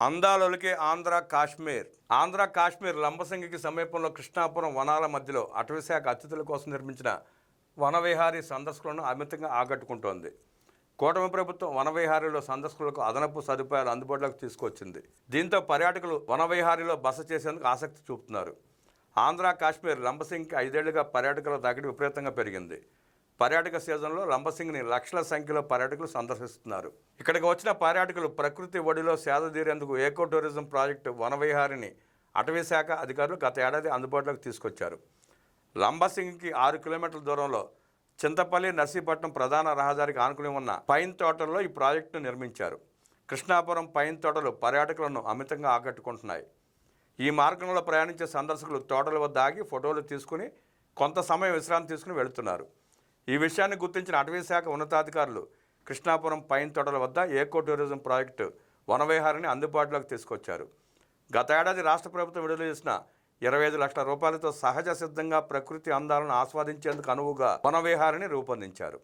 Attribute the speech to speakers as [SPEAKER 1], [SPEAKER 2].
[SPEAKER 1] అందాలొలికే ఆంధ్ర కాశ్మీర్ లంబసింగికి సమీపంలో కృష్ణాపురం వనాల మధ్యలో అటవీశాఖ అతిథుల కోసం నిర్మించిన వనవిహారీ సందర్శకులను అమితంగా ఆకట్టుకుంటోంది. కూటమి ప్రభుత్వం వనవిహారీలో సందర్శకులకు అదనపు సదుపాయాలు అందుబాటులోకి తీసుకొచ్చింది. దీంతో పర్యాటకులు వనవిహారీలో బస చేసేందుకు ఆసక్తి చూపుతున్నారు. ఆంధ్ర కాశ్మీర్ లంబసింగికి 5 ఏళ్లుగా పర్యాటకుల దాకిడి విపరీతంగా పెరిగింది. పర్యాటక సీజన్లో లంబసింగిని లక్షల సంఖ్యలో పర్యాటకులు సందర్శిస్తున్నారు. ఇక్కడికి వచ్చిన పర్యాటకులు ప్రకృతి ఒడిలో సేదతీరేందుకు ఏకో టూరిజం ప్రాజెక్టు వనవిహారిని అటవీశాఖ అధికారులు గత ఏడాది అందుబాటులోకి తీసుకొచ్చారు. లంబసింగికి 6 కిలోమీటర్ల దూరంలో చింతపల్లి నర్సీపట్నం ప్రధాన రహదారికి ఆనుకుని ఉన్న పైన్ తోటల్లో ఈ ప్రాజెక్టును నిర్మించారు. కృష్ణాపురం పైన్ తోటలు పర్యాటకులను అమితంగా ఆకట్టుకుంటున్నాయి. ఈ మార్గంలో ప్రయాణించే సందర్శకులు తోటల వద్ద ఆగి ఫోటోలు తీసుకుని కొంత సమయం విశ్రాంతి తీసుకుని వెళుతున్నారు. ఈ విషయాన్ని గుర్తించిన అటవీశాఖ ఉన్నతాధికారులు కృష్ణాపురం పైన్ తోటల వద్ద ఏకో టూరిజం ప్రాజెక్టు వనవిహారిని అందుబాటులోకి తీసుకొచ్చారు. గత ఏడాది రాష్ట్ర ప్రభుత్వం విడుదల చేసిన 25 లక్షల రూపాయలతో సహజ సిద్ధంగా ప్రకృతి అందాలను ఆస్వాదించేందుకు అనువుగా వనవిహారిని రూపొందించారు.